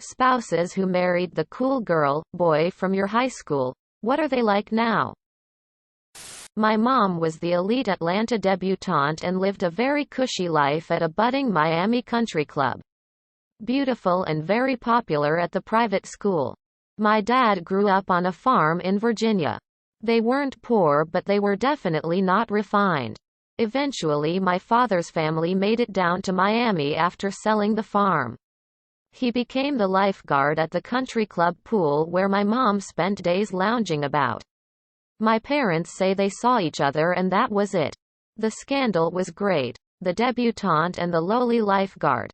Spouses who married the cool girl, boy from your high school, what are they like now? My mom was the elite Atlanta debutante and lived a very cushy life at a budding Miami country club. Beautiful and very popular at the private school. My dad grew up on a farm in Virginia. They weren't poor, but they were definitely not refined. Eventually my father's family made it down to Miami after selling the farm. He became the lifeguard at the country club pool where my mom spent days lounging about. My parents say they saw each other and that was it. The scandal was great. The debutante and the lowly lifeguard.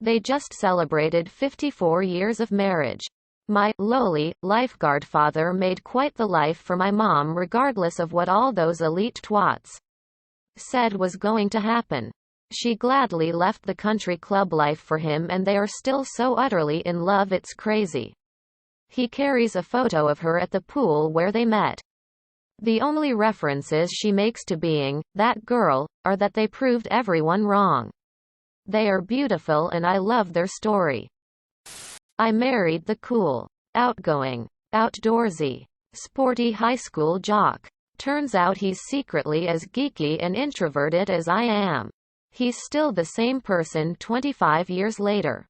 They just celebrated 54 years of marriage. My lowly lifeguard father made quite the life for my mom regardless of what all those elite twats said was going to happen. She gladly left the country club life for him and they are still so utterly in love it's crazy. He carries a photo of her at the pool where they met. The only references she makes to being that girl are that they proved everyone wrong. They are beautiful and I love their story. I married the cool, outgoing, outdoorsy, sporty high school jock. Turns out he's secretly as geeky and introverted as I am. He's still the same person 25 years later.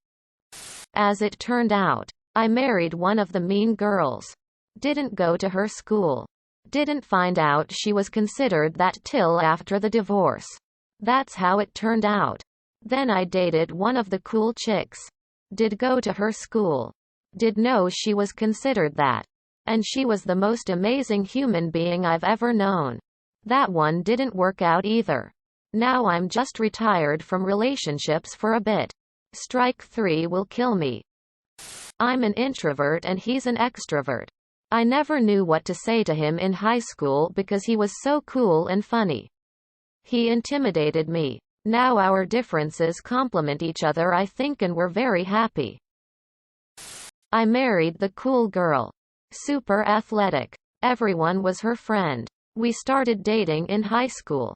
As it turned out, I married one of the mean girls. Didn't go to her school. Didn't find out she was considered that till after the divorce. That's how it turned out. Then I dated one of the cool chicks. Did go to her school. Did know she was considered that. And she was the most amazing human being I've ever known. That one didn't work out either. Now I'm just retired from relationships for a bit. Strike 3 will kill me. I'm an introvert and he's an extrovert. I never knew what to say to him in high school because he was so cool and funny. He intimidated me. Now our differences complement each other I think and we're very happy. I married the cool girl. Super athletic. Everyone was her friend. We started dating in high school.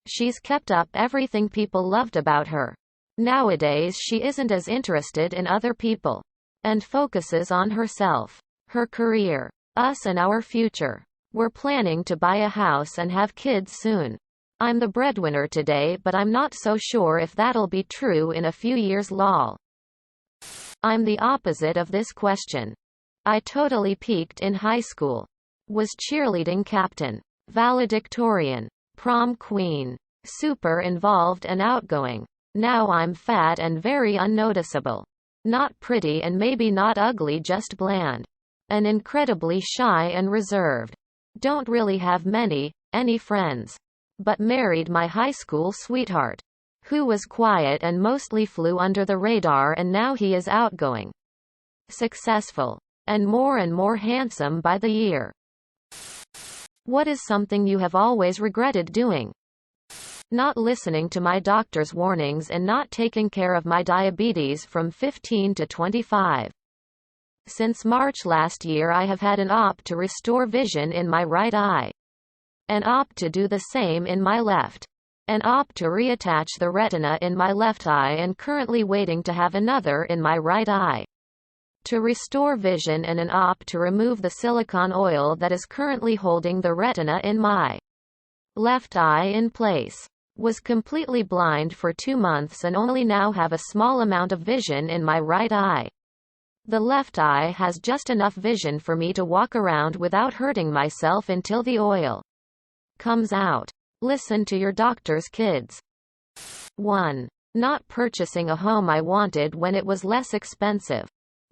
She's kept up everything people loved about her. Nowadays she isn't as interested in other people. And focuses on herself. Her career. Us and our future. We're planning to buy a house and have kids soon. I'm the breadwinner today but I'm not so sure if that'll be true in a few years lol. I'm the opposite of this question. I totally peaked in high school. Was cheerleading captain. Valedictorian. Prom queen. Super involved and outgoing. Now I'm fat and very unnoticeable. Not pretty and maybe not ugly, just bland. And incredibly shy and reserved. Don't really have any friends. But married my high school sweetheart. Who was quiet and mostly flew under the radar and now he is outgoing. Successful. And more handsome by the year. What is something you have always regretted doing? Not listening to my doctor's warnings and not taking care of my diabetes from 15 to 25. Since March last year I have had an op to restore vision in my right eye. An op to do the same in my left. An op to reattach the retina in my left eye and currently waiting to have another in my right eye. To restore vision and an op to remove the silicone oil that is currently holding the retina in my left eye in place. Was completely blind for 2 months and only now have a small amount of vision in my right eye. The left eye has just enough vision for me to walk around without hurting myself until the oil comes out. Listen to your doctor's kids. 1. Not purchasing a home I wanted when it was less expensive.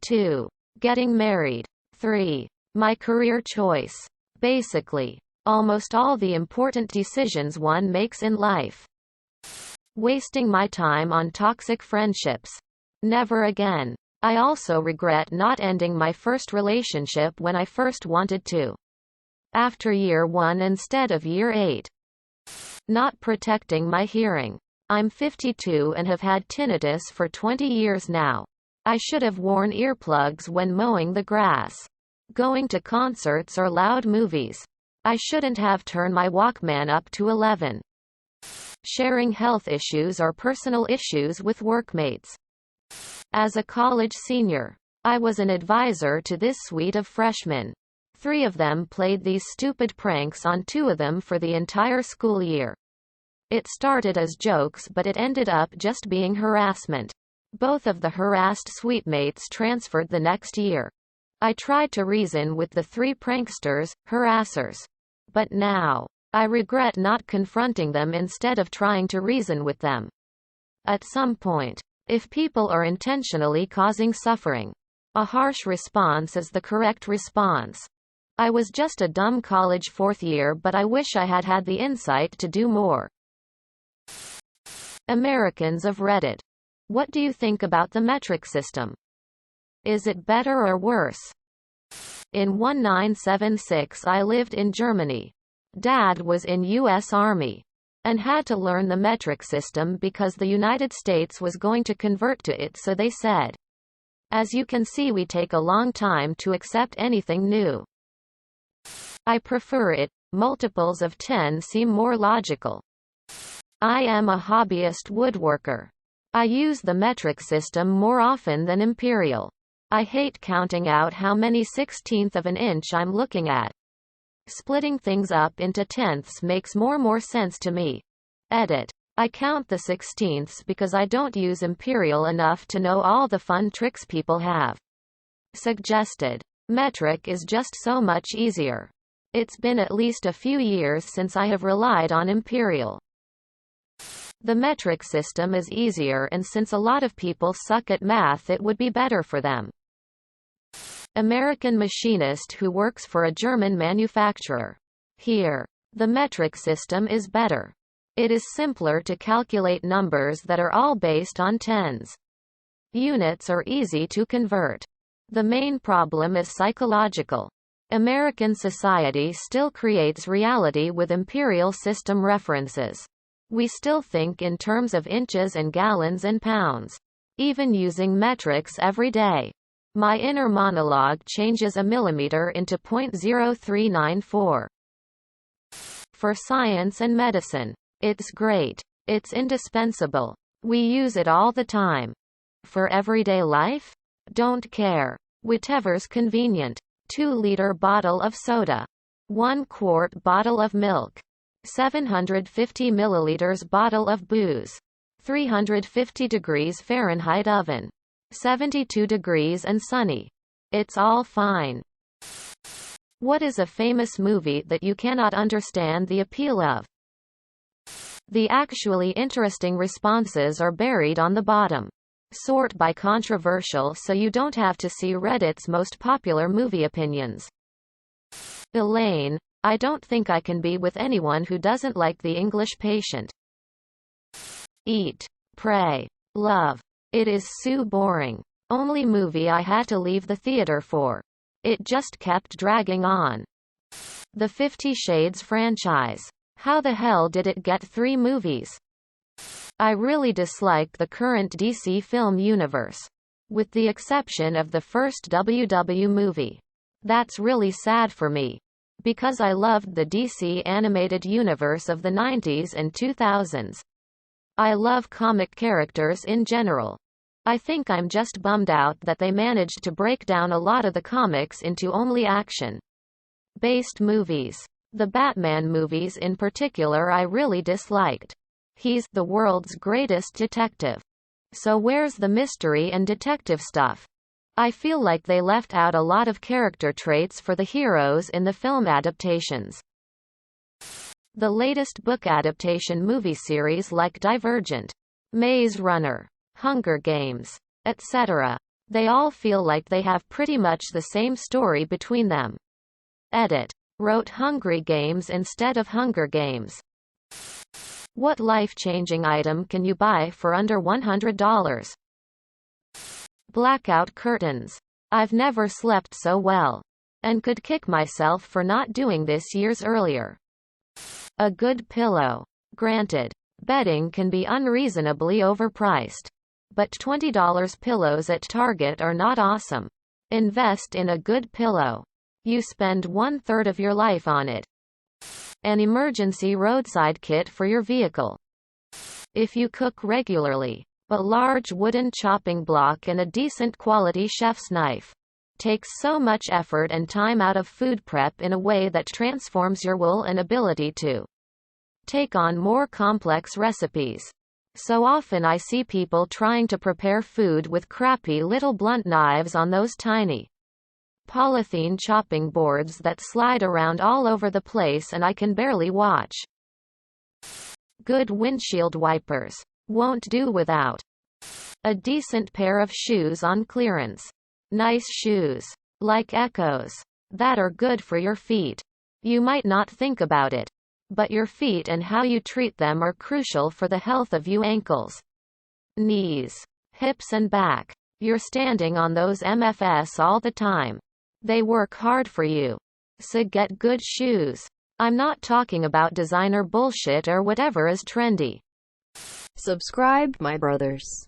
2. Getting married. 3. My career choice. Basically, almost all the important decisions one makes in life. Wasting my time on toxic friendships. Never again. I also regret not ending my first relationship when I first wanted to. After year 1 instead of year 8. Not protecting my hearing. I'm 52 and have had tinnitus for 20 years now. I should have worn earplugs when mowing the grass. Going to concerts or loud movies. I shouldn't have turned my Walkman up to 11. Sharing health issues or personal issues with workmates. As a college senior, I was an advisor to this suite of freshmen. 3 of them played these stupid pranks on 2 of them for the entire school year. It started as jokes, but it ended up just being harassment. Both of the harassed suitemates transferred the next year. I tried to reason with the 3 pranksters, harassers. But now, I regret not confronting them instead of trying to reason with them. At some point, if people are intentionally causing suffering, a harsh response is the correct response. I was just a dumb college 4th year, but I wish I had had the insight to do more. Americans of Reddit. What do you think about the metric system? Is it better or worse? In 1976 I lived in Germany. Dad was in U.S. Army and had to learn the metric system because the United States was going to convert to it, so they said. As you can see, we take a long time to accept anything new. I prefer it. Multiples of 10 seem more logical. I am a hobbyist woodworker. I use the metric system more often than imperial. I hate counting out how many 1/16 of an inch I'm looking at. Splitting things up into tenths makes more sense to me. Edit. I count the 16ths because I don't use imperial enough to know all the fun tricks people have. Suggested. Metric is just so much easier. It's been at least a few years since I have relied on imperial. The metric system is easier, and since a lot of people suck at math, it would be better for them. American machinist who works for a German manufacturer. Here, the metric system is better. It is simpler to calculate numbers that are all based on tens. Units are easy to convert. The main problem is psychological. American society still creates reality with imperial system references. We still think in terms of inches and gallons and pounds. Even using metrics every day. My inner monologue changes a millimeter into 0.0394. For science and medicine, it's great. It's indispensable. We use it all the time. For everyday life? Don't care. Whatever's convenient. 2-liter bottle of soda. 1-quart bottle of milk. 750 milliliters bottle of booze. 350 degrees Fahrenheit oven. 72 degrees and sunny. It's all fine. What is a famous movie that you cannot understand the appeal of? The actually interesting responses are buried on the bottom. Sort by controversial so you don't have to see Reddit's most popular movie opinions. Elaine, I don't think I can be with anyone who doesn't like The English Patient. Eat, pray, love. It is so boring. Only movie I had to leave the theater for. It just kept dragging on. The 50 Shades franchise. How the hell did it get 3 movies? I really dislike the current DC film universe. With the exception of the first WW movie. That's really sad for me. Because I loved the DC animated universe of the 90s and 2000s. I love comic characters in general. I think I'm just bummed out that they managed to break down a lot of the comics into only action-based movies. The Batman movies in particular I really disliked. He's the world's greatest detective. So where's the mystery and detective stuff? I feel like they left out a lot of character traits for the heroes in the film adaptations. The latest book adaptation movie series like Divergent, Maze Runner, Hunger Games, etc. They all feel like they have pretty much the same story between them. Edit. Wrote Hungry Games instead of Hunger Games. What life-changing item can you buy for under $100? Blackout curtains. I've never slept so well. And could kick myself for not doing this years earlier. A good pillow. Granted, bedding can be unreasonably overpriced. But $20 pillows at Target are not awesome. Invest in a good pillow. You spend 1/3 of your life on it. An emergency roadside kit for your vehicle. If you cook regularly, A large wooden chopping block and a decent quality chef's knife. Takes so much effort and time out of food prep in a way that transforms your will and ability to take on more complex recipes. So often I see people trying to prepare food with crappy little blunt knives on those tiny polythene chopping boards that slide around all over the place and I can barely watch. Good windshield wipers. Won't do without a decent pair of shoes on clearance. Nice shoes. Like Echoes. That are good for your feet. You might not think about it, but your feet and how you treat them are crucial for the health of your ankles, knees, hips and back. You're standing on those MFS all the time. They work hard for you. So get good shoes. I'm not talking about designer bullshit or whatever is trendy. Subscribe, my brothers.